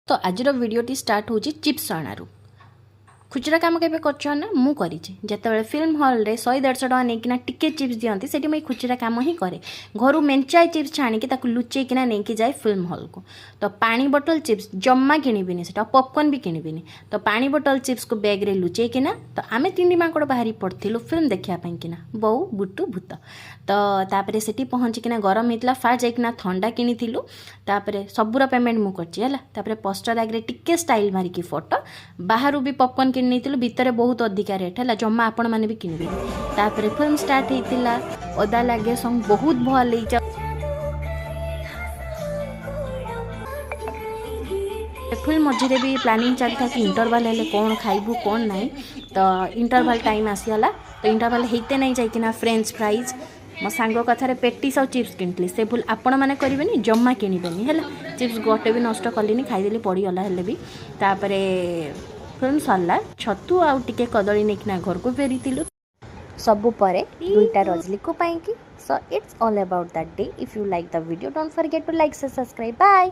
तो आज भिडियोटी स्टार्ट होची चिप्स आणारू खुचरा काम केबे करछो ना मु करिछि जेतेबेले फिल्म हॉल रे 100-150 टका नेकिना टिके चिप्स दियंती सेठी मैं खुचरा काम ही करे घरु मेंचाई चिप्स छाणी कि ताकु लुचै किना नेकी जाए फिल्म हॉल को। तो पानी बोतल चिप्स जम्मा किनिबिनी सेटा पॉपकॉर्न भी किनिबिनी। तो पानी बोतल चिप्स को बैग रे लुचै किना तो आमे तिंडी माकड़ बाहरी पड़थिलु फिल्म देखिया पई किना बहु बुटु भूत। तो तापरे सेठी पहुंची किना गरम हितला फास्ट जाइकिना ठंडा किनिथिलु। तापरे सबुरा पेमेंट मु करछि हला। तापरे पोस्टर आगे टिके स्टाइल मारी की फोटो बाहरु भी पॉपकॉर्न किनी भितर बहुत अधिका रेट है जमा आपण मैंने भी किनबे। तापरे फिल्म स्टार्ट होता ओदा लगे सॉन्ग बहुत भल फिल्म मझे भी प्लानिंग चलता कि इंटरवल हेले कौन खाइबू कौन नहीं। तो इंटरवल टाइम आसीगला तो इंटरवल होते नहीं जाइकिना फ्रेंच फ्राइज मो सांग कथार पेटिस और चिप्स किनी से भूल आपण मैंने करेंगे जमा किनबेनी है। चिप्स गोटे भी नष्ट कलिनी खाईदेली पड़गला हेले भी। तापरे फिल्म सरला छतु आउ टिके कदली नेकिना घर को फेरी सबु परे दुईटा रजली को पाई की। So it's all about that day. If you like the video don't forget to like से सब्सक्राइब। बाय।